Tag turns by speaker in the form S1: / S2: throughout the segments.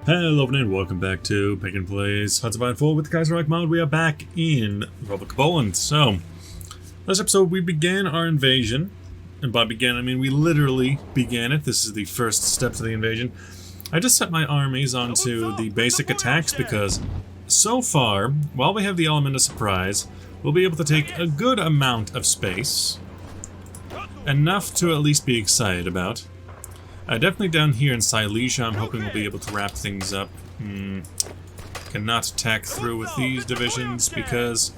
S1: Hello and welcome back to Pick and Plays Huts of Iron 4 with the Kaiserreich mod. We are back in the Republic of Poland. So, last episode we began our invasion. And by began, I mean we literally began it. This is the first step to the invasion. I just set my armies onto the basic attacks because so far, while we have the element of surprise, we'll be able to take a good amount of space. Enough to at least be excited about. Definitely down here in Silesia, I'm hoping we'll be able to wrap things up. Cannot attack through with these divisions because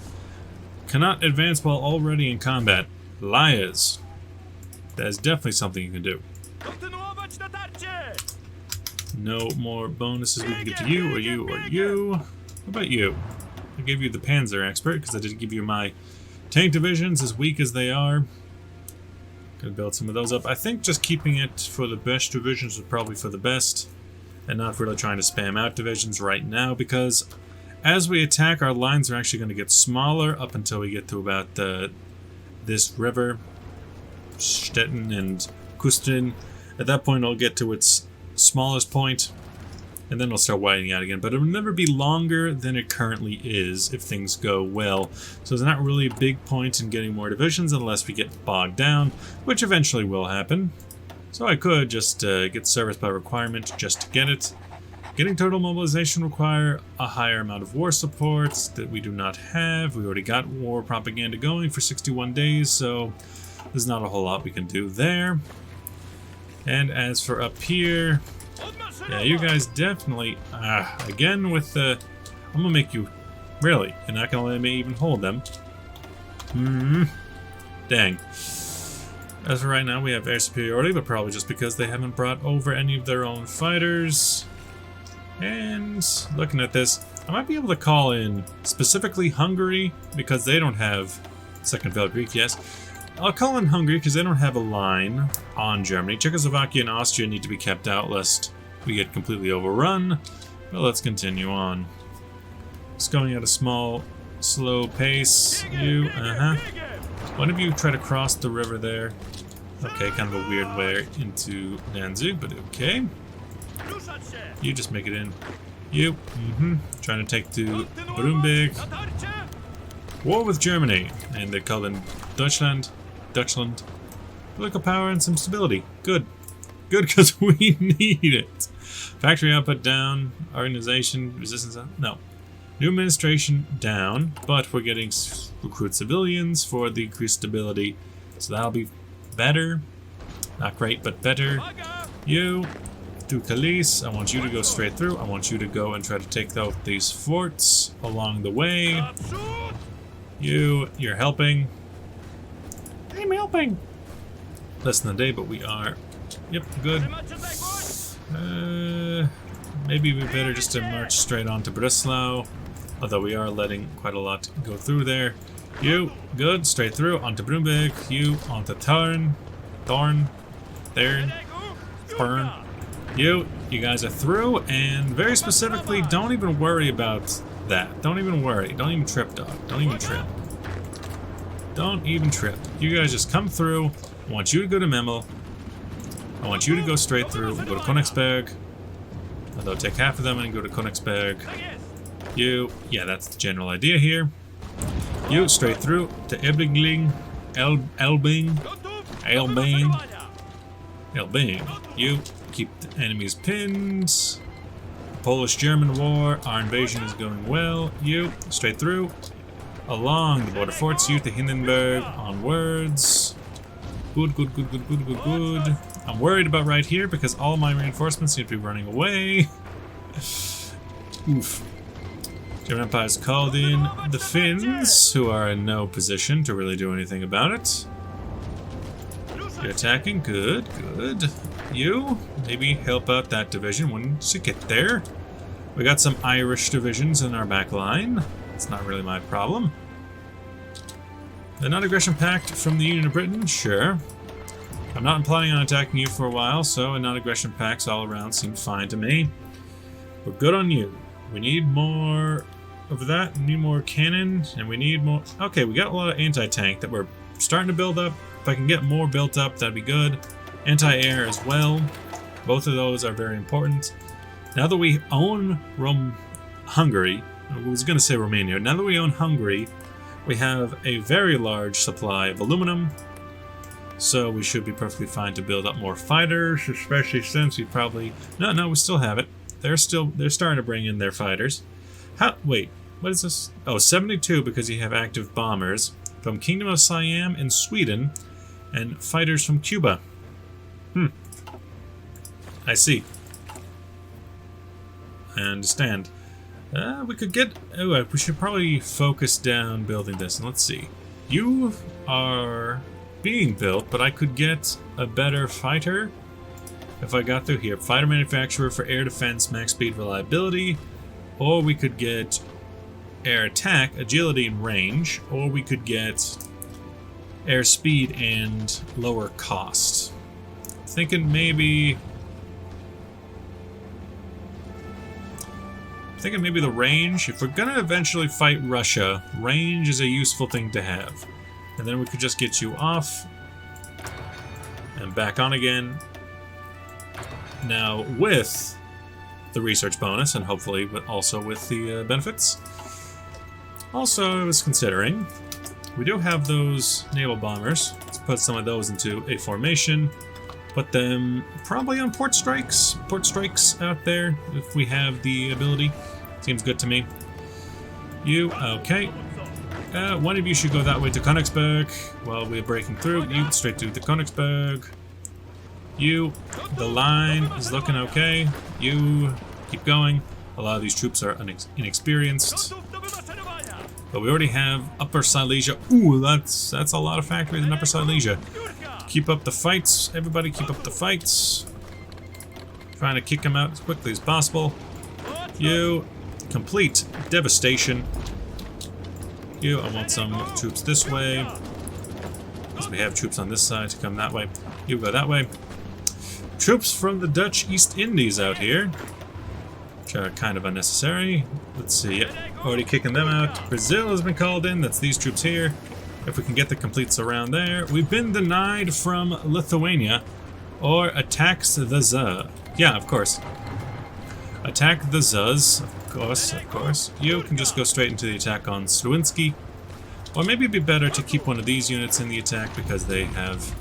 S1: cannot advance while already in combat. Liars. That is definitely something you can do. No more bonuses we can give to you, or you, or you. What about you? I gave you the Panzer Expert because I didn't give you my tank divisions, as weak as they are. Gonna build some of those up. I think just keeping it for the best divisions is probably for the best, and not really trying to spam out divisions right now, because as we attack, our lines are actually going to get smaller up until we get to about this river, Stettin and Kustin. At that point, it'll get to its smallest point, and then it'll start widening out again. But it'll never be longer than it currently is if things go well. So there's not really a big point in getting more divisions unless we get bogged down, which eventually will happen. So I could just get service by requirement just to get it. Getting total mobilization require a higher amount of war supports that we do not have. We already got war propaganda going for 61 days, so there's not a whole lot we can do there. And as for up here, yeah, you guys definitely, again with the, I'm gonna make you, really, you're not gonna let me even hold them. Dang. As for right now, we have air superiority, but probably just because they haven't brought over any of their own fighters. And looking at this, I might be able to call in specifically Hungary, because they don't have Second Weltkrieg, yes. I'll call in Hungary because they don't have a line on Germany. Czechoslovakia and Austria need to be kept out lest we get completely overrun. But let's continue on. Just going at a small, slow pace. You, one of you try to cross the river there. Okay, kind of a weird way into Danzig, but okay. You just make it in. You, trying to take to Brunberg. War with Germany, and they call them Deutschland. Political power and some stability. Good. Good, because we need it. Factory output down. Organization, resistance up. No. New administration down, but we're getting recruit civilians for the increased stability. So that'll be better. Not great, but better. You, do Calais. I want you to go straight through. I want you to go and try to take out these forts along the way. You're helping. I'm helping. Less than a day, but we are. Yep, good. Maybe we better just to march straight on to Breslau, although we are letting quite a lot go through there. You, good, straight through, onto Brunberg. You, onto Thorn. You guys are through, and very specifically, don't even worry about that. Don't even worry. Don't even trip, dog. Don't even trip. Don't even trip. You guys just come through. I want you to go to Memel. I want you to go straight through and go to Königsberg. Although take half of them and go to Königsberg. You, yeah, that's the general idea here. You, straight through to Elbing. You, keep the enemies pinned. Polish-German war, our invasion is going well. You, straight through. Along the border forts, you to Hindenburg, onwards. Good. I'm worried about right here because all my reinforcements seem to be running away. Oof. German Empire's called in the Finns, who are in no position to really do anything about it. You're attacking, good. You, maybe help out that division once you get there. We got some Irish divisions in our back line. It's not really my problem. The non-aggression pact from the Union of Britain? Sure. I'm not planning on attacking you for a while, so a non-aggression pacts all around seem fine to me. We're good on you. We need more of that, we need more cannon, and we need more... Okay, we got a lot of anti-tank that we're starting to build up. If I can get more built up, that'd be good. Anti-air as well. Both of those are very important. Now that we own Hungary, I was going to say Romania. Now that we own Hungary, we have a very large supply of aluminum. So we should be perfectly fine to build up more fighters, especially since we probably... No, we still have it. They're starting to bring in their fighters. Wait, what is this? Oh, 72 because you have active bombers from Kingdom of Siam and Sweden and fighters from Cuba. I see. I understand. We could get... Oh, we should probably focus down building this. And let's see. You are being built, but I could get a better fighter if I got through here. Fighter manufacturer for air defense, max speed, reliability. Or we could get air attack, agility, and range. Or we could get air speed and lower cost. Thinking maybe the range. If we're gonna eventually fight Russia, range is a useful thing to have. And then we could just get you off and back on again. Now with the research bonus and hopefully also with the benefits. Also, I was considering, we do have those naval bombers. Let's put some of those into a formation. Put them probably on port strikes out there if we have the ability. Seems good to me. You, okay. One of you should go that way to Königsberg while we're breaking through. You, straight to the Königsberg. You, the line is looking okay. You, keep going. A lot of these troops are inexperienced. But we already have Upper Silesia. Ooh, that's a lot of factories in Upper Silesia. Keep up the fights, everybody, keep up the fights. Trying to kick them out as quickly as possible. You, complete devastation. You, I want some troops this way. Because we have troops on this side to come that way. You go that way. Troops from the Dutch East Indies out here. Which are kind of unnecessary. Let's see, yep, already kicking them out. Brazil has been called in, that's these troops here. If we can get the completes around there. We've been denied from Lithuania. Or attacks the Zuz. Yeah, of course. Attack the Zuz. Of course. You can just go straight into the attack on Slawinski. Or maybe it'd be better to keep one of these units in the attack because they have...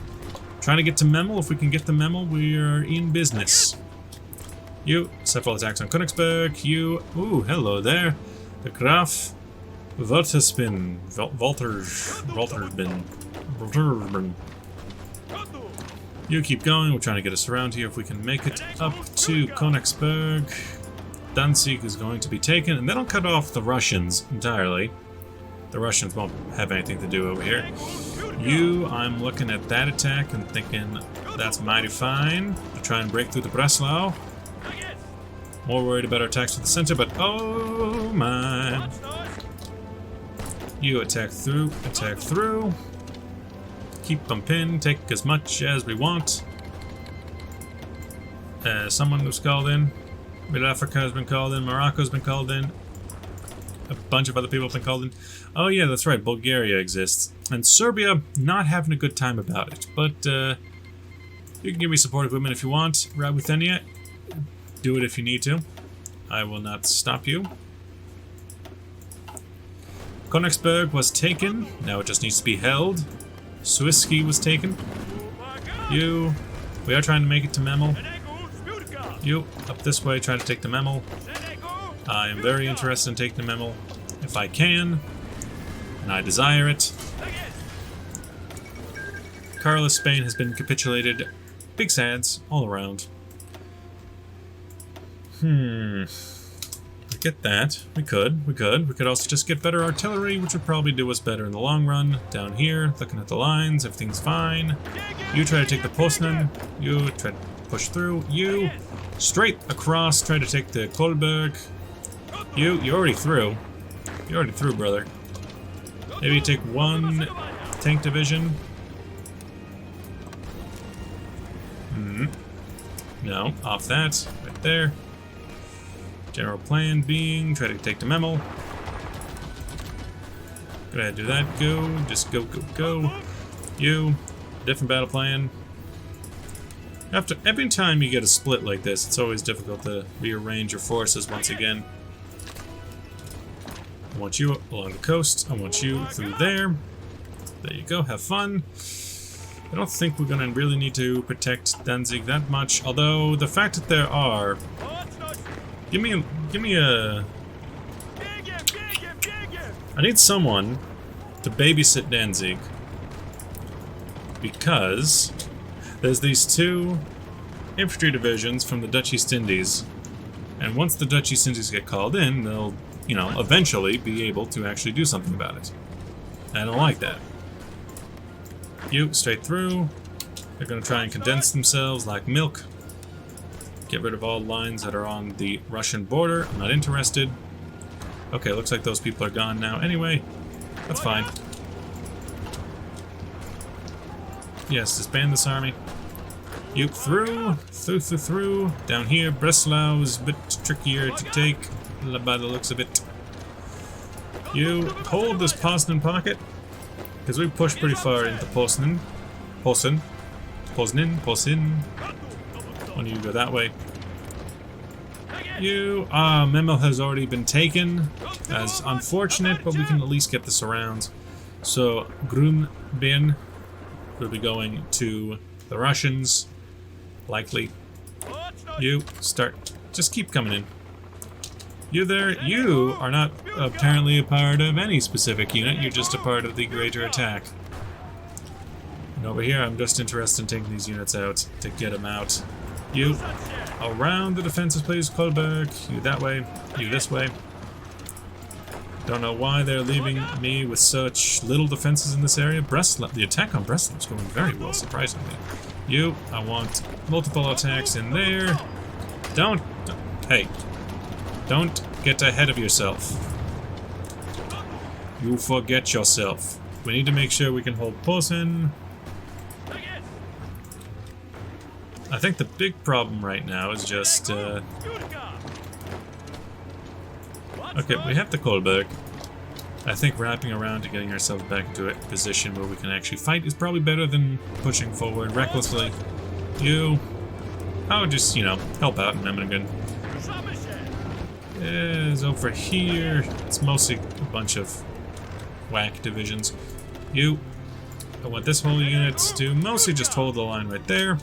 S1: Trying to get to Memel. If we can get to Memel, we are in business. You, several attacks on Königsberg. You, ooh, hello there. The Graf Walterspin. Waltersbin. You keep going. We're trying to get us around here if we can make it up to Königsberg. Danzig is going to be taken, and that'll cut off the Russians entirely. The Russians won't have anything to do over here. You, I'm looking at that attack and thinking that's mighty fine to try and break through the Breslau. More worried about our attacks to the center, but oh my. You attack through, attack through. Keep them pinned, take as much as we want. Someone was called in. Middle Africa has been called in, Morocco's been called in. A bunch of other people have been called in. Oh yeah, that's right, Bulgaria exists. And Serbia, not having a good time about it. But you can give me support equipment if you want. Rabuthenia, do it if you need to. I will not stop you. Königsberg was taken. Now it just needs to be held. Swiski was taken. You, we are trying to make it to Memel. You, up this way, try to take the Memel. I am very interested in taking the Memel, if I can, and I desire it. Carlos, Spain has been capitulated. Big sads all around. We get that. We could also just get better artillery, which would probably do us better in the long run. Down here, looking at the lines, everything's fine. You try to take the Poznan. You try to push through. You straight across, try to take the Kolberg. You're already through. You're already through, brother. Maybe you take one tank division. No, off that. Right there. General plan being, try to take the Memel. Go ahead, do that. Go. Just go, go, go. You. Different battle plan. After every time you get a split like this, it's always difficult to rearrange your forces once again. I want you along the coast. I want you through there. There you go. Have fun. I don't think we're gonna really need to protect Danzig that much. Although the fact that there are, give me a. I need someone to babysit Danzig because there's these two infantry divisions from the Dutch East Indies, and once the Dutch East Indies get called in, they'll, you know, eventually be able to actually do something about it. I don't like that. You, straight through. They're going to try and condense themselves like milk. Get rid of all lines that are on the Russian border. I'm not interested. Okay, looks like those people are gone now anyway. That's fine. Yes, disband this army. You, through. Down here, Breslau is a bit trickier to take by the looks of it. You, hold this Poznan pocket. Because we pushed pretty far into Poznan. When you go that way. You, Memel has already been taken. That's unfortunate, but we can at least get this around. So, Grumbin will be going to the Russians. Likely. You, start. Just keep coming in. You there, you are not apparently a part of any specific unit, you're just a part of the greater attack. And over here, I'm just interested in taking these units out to get them out. You, around the defenses please, Kolberg. You that way, you this way. Don't know why they're leaving me with such little defenses in this area. The attack on Breslau is going very well, surprisingly. You, I want multiple attacks in there. Hey. Don't get ahead of yourself. You forget yourself. We need to make sure we can hold Posen. I think the big problem right now is just... Okay, we have the Kolberg. I think wrapping around and getting ourselves back into a position where we can actually fight is probably better than pushing forward recklessly. You... I would just, you know, help out in Memmingen. Is over here. It's mostly a bunch of whack divisions. You. I want this whole unit to mostly just hold the line right there.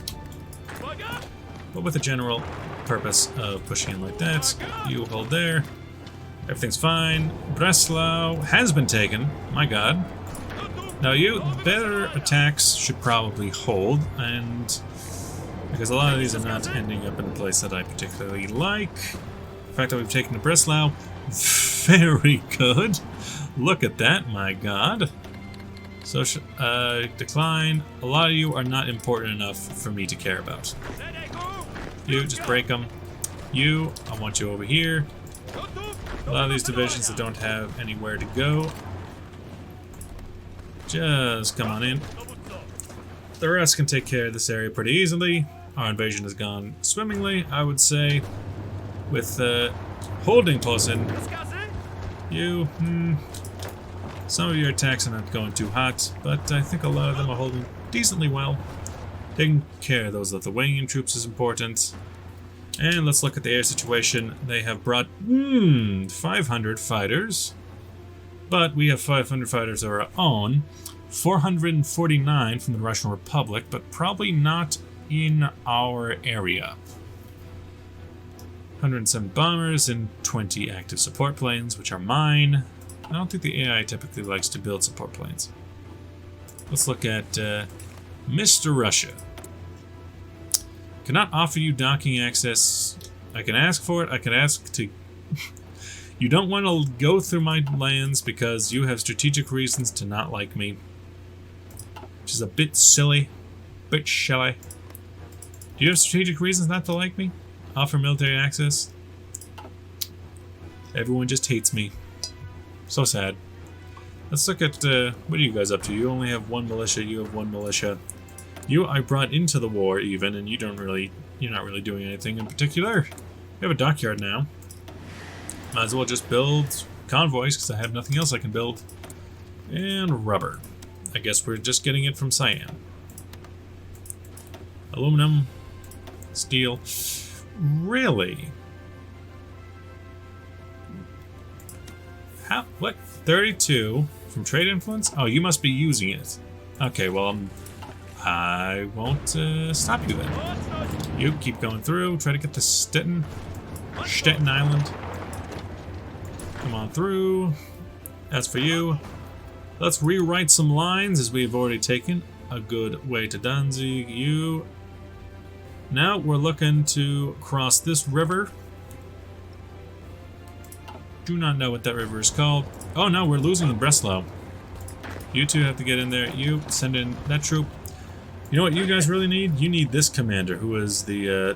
S1: But with a general purpose of pushing in like that. You hold there. Everything's fine. Breslau has been taken. My god. Now you, better attacks should probably hold, and because a lot of these are not ending up in a place that I particularly like. The fact that we've taken the Breslau, very good. Look at that, my god. So, decline. A lot of you are not important enough for me to care about. You, just break them. You, I want you over here. A lot of these divisions that don't have anywhere to go. Just come on in. The rest can take care of this area pretty easily. Our invasion has gone swimmingly, I would say. With holding Posen, you, some of your attacks are not going too hot, but I think a lot of them are holding decently well. Taking care of those Lithuanian troops is important. And let's look at the air situation. They have brought 500 fighters, but we have 500 fighters of our own. 449 from the Russian Republic, but probably not in our area. 107 bombers and 20 active support planes, which are mine. I don't think the AI typically likes to build support planes. Let's look at Mr. Russia. Cannot offer you docking access. I can ask for it. I can ask to... You don't want to go through my lands because you have strategic reasons to not like me. Which is a bit silly. Bit shy. Do you have strategic reasons not to like me? Offer military access? Everyone just hates me. So sad. Let's look at, what are you guys up to? You only have one militia, you have one militia. You I brought into the war even, and you're not really doing anything in particular. We have a dockyard now. Might as well just build convoys, because I have nothing else I can build. And rubber. I guess we're just getting it from Cyan. Aluminum. Steel. Really? How? What? 32 from trade influence? Oh, you must be using it. Okay, well, I won't stop you then. You keep going through. Try to get to Stettin Island. Come on through. As for you, let's rewrite some lines as we've already taken a good way to Danzig. You. Now we're looking to cross this river. Do not know what that river is called. Oh no, we're losing Breslau. You two have to get in there. You send in that troop. You know what you guys really need? You need this commander, who is the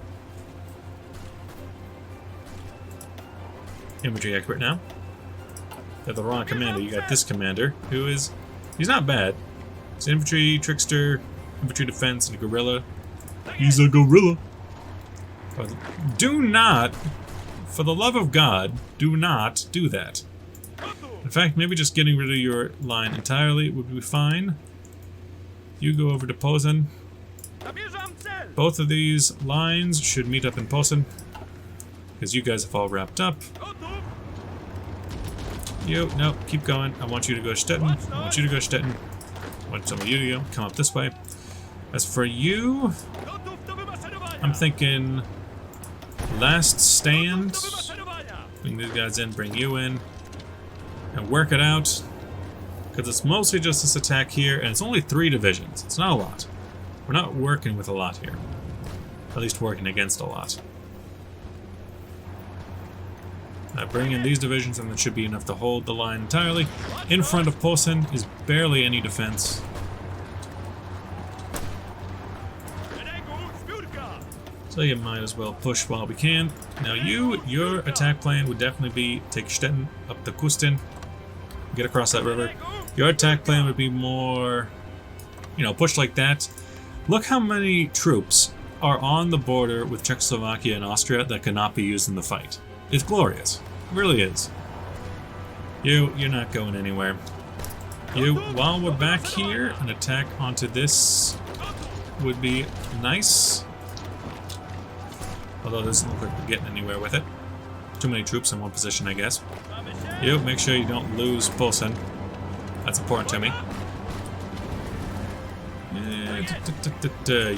S1: infantry expert now. You have the wrong commander. You got this commander, who is... He's not bad. He's infantry, trickster, infantry defense, and a guerrilla. He's a gorilla. But do not, for the love of God, do not do that. In fact, maybe just getting rid of your line entirely would be fine. You go over to Posen. Both of these lines should meet up in Posen, because you guys have all wrapped up. You, no, keep going. I want you to go to Stettin. I want you to go to Stettin. I want some of you to go. Come up this way. As for you, I'm thinking last stand. Bring these guys in, bring you in, and work it out. Because it's mostly just this attack here, and it's only 3 divisions. It's not a lot. We're not working with a lot here. At least working against a lot. I bring in these divisions, and that should be enough to hold the line entirely. In front of Posen is barely any defense. So you might as well push while we can. Now your attack plan would definitely be take Stettin up to Kusten, get across that river. Your attack plan would be more, you know, push like that. Look how many troops are on the border with Czechoslovakia and Austria that cannot be used in the fight. It's glorious. It really is. You're not going anywhere. You, while we're back here, an attack onto this would be nice. Although it doesn't look like we're getting anywhere with it. Too many troops in one position, I guess. You, make sure you don't lose Posen. That's important to me.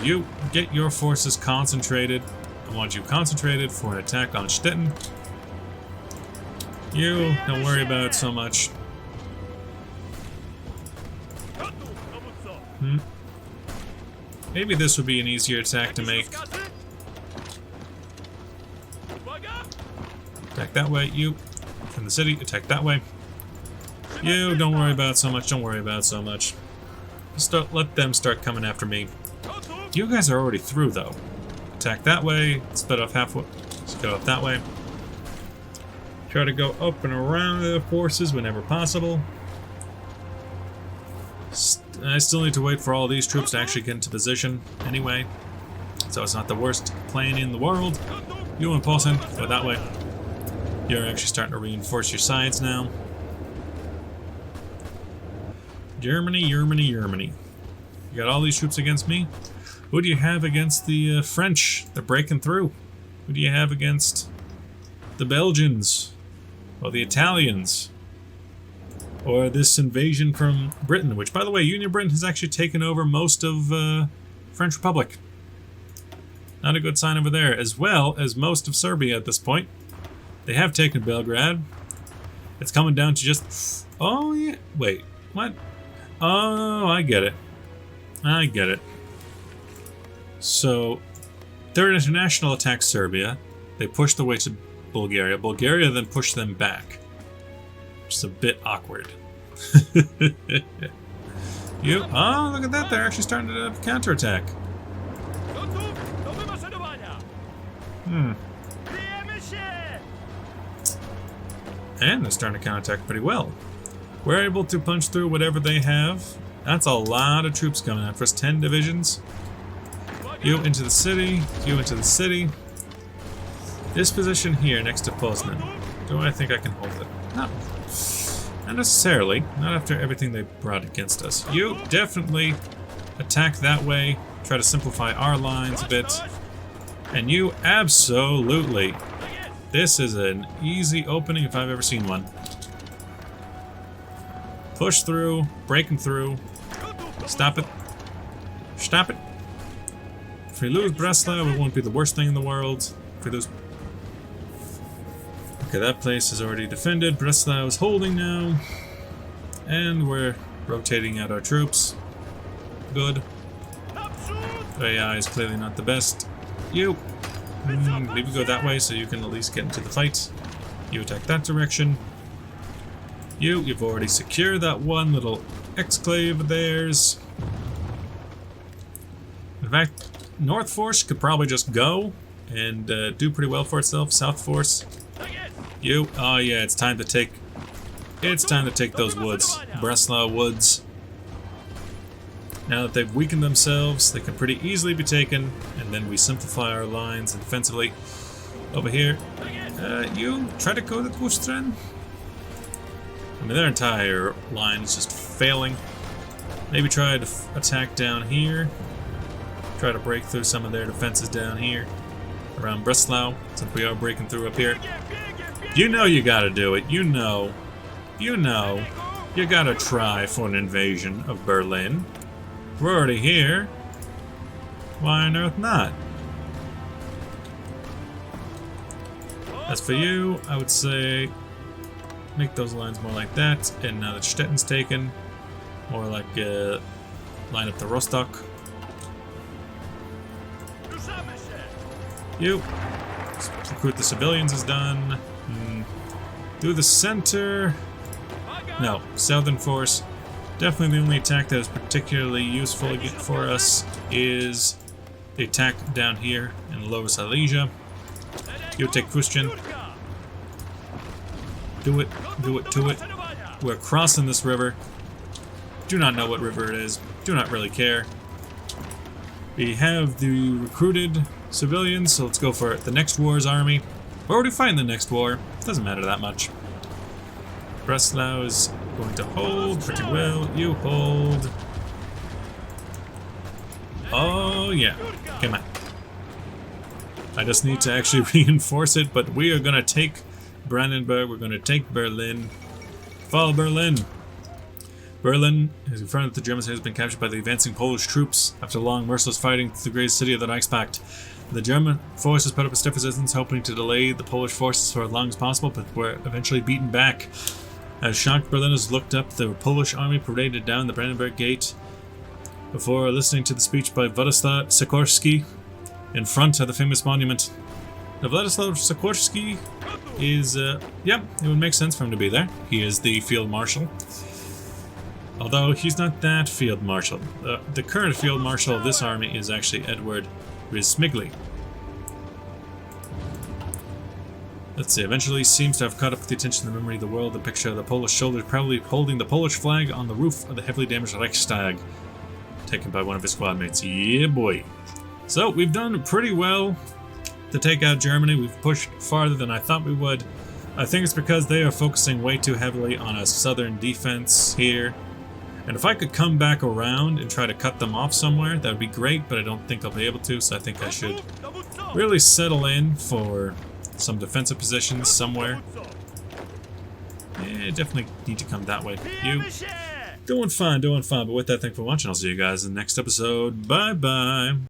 S1: You, get your forces concentrated. I want you concentrated for an attack on Stettin. You, don't worry about it so much. Maybe this would be an easier attack to make. Attack that way. You, from the city, attack that way. You, don't worry about it so much. Don't worry about it so much. Just let them start coming after me. You guys are already through, though. Attack that way. Split off halfway. Let's go up that way. Try to go up and around the forces whenever possible. I still need to wait for all these troops to actually get into position anyway. So it's not the worst plan in the world. You and Posen, go that way. You're actually starting to reinforce your sides now. Germany, Germany, Germany. You got all these troops against me. Who do you have against the French? They're breaking through. Who do you have against the Belgians? Or the Italians? Or this invasion from Britain, which, by the way, Union Britain has actually taken over most of French Republic. Not a good sign over there, as well as most of Serbia at this point. They have taken Belgrade. It's coming down to just... Oh, yeah. Wait. What? Oh, I get it. I get it. So, Third International attacks Serbia. They push the way to Bulgaria. Bulgaria then pushed them back. Just a bit awkward. You... Oh, look at that. They're actually starting to counterattack. And they're starting to counterattack pretty well. We're able to punch through whatever they have. That's a lot of troops coming out for us. 10 divisions. You into the city. You into the city. This position here next to Poznan. Do I think I can hold it? No. Not necessarily. Not after everything they brought against us. You definitely attack that way. Try to simplify our lines a bit. And you absolutely. This is an easy opening if I've ever seen one. Push through, break him through. Stop it. Stop it. If we lose Breslau, it won't be the worst thing in the world. If we lose... Okay, that place is already defended. Breslau is holding now. And we're rotating out our troops. Good. The AI is clearly not the best. You! Maybe go that way so you can at least get into the fight. You attack that direction. You've already secured that one little exclave of theirs. In fact, North Force could probably just go and do pretty well for itself. South Force. You! Oh yeah, it's time to take... It's time to take those woods. Breslau woods. Now that they've weakened themselves, they can pretty easily be taken, and then we simplify our lines defensively. Over here, you try to go to Kustren? I mean, their entire line is just failing. Maybe try to attack down here. Try to break through some of their defenses down here, around Breslau, since we are breaking through up here. You know you gotta do it. You know, you gotta try for an invasion of Berlin. We're already here. Why on earth not? As for you, I would say make those lines more like that. And now that Stettin's taken, more like line up the Rostock. You recruit the civilians is done. Do the center. No, Southern Force. Definitely the only attack that is particularly useful for us is the attack down here in Lower Silesia. You take Kuschen. Do it to it. We're crossing this river. Do not know what river it is. Do not really care. We have the recruited civilians, so let's go for the next war's army. We're already fighting the next war. Doesn't matter that much. Breslau is going to hold pretty well. You hold. Oh, yeah. Come on. I just need to actually reinforce it, but we are going to take Brandenburg. We're going to take Berlin. Fall Berlin. Berlin is in front of the Germans has been captured by the advancing Polish troops after long merciless fighting to the great city of the Reichspakt. The German forces put up a stiff resistance, hoping to delay the Polish forces for as long as possible, but were eventually beaten back. As shocked Berliners looked up, the Polish army paraded down the Brandenburg Gate before listening to the speech by Władysław Sikorski in front of the famous monument. Now, Władysław Sikorski is, yeah, it would make sense for him to be there. He is the field marshal. Although he's not that field marshal. The current field marshal of this army is actually Edward Rizmigli. Let's see, eventually seems to have caught up with the attention and the memory of the world. The picture of the Polish soldiers proudly holding the Polish flag on the roof of the heavily damaged Reichstag, taken by one of his squad mates. Yeah, boy. So, we've done pretty well to take out Germany. We've pushed farther than I thought we would. I think it's because they are focusing way too heavily on a southern defense here. And if I could come back around and try to cut them off somewhere, that would be great, but I don't think I'll be able to, so I think I should really settle in for some defensive positions somewhere. Yeah, definitely need to come that way. You doing fine, but with that, thanks for watching. I'll see you guys in the next episode. Bye-bye.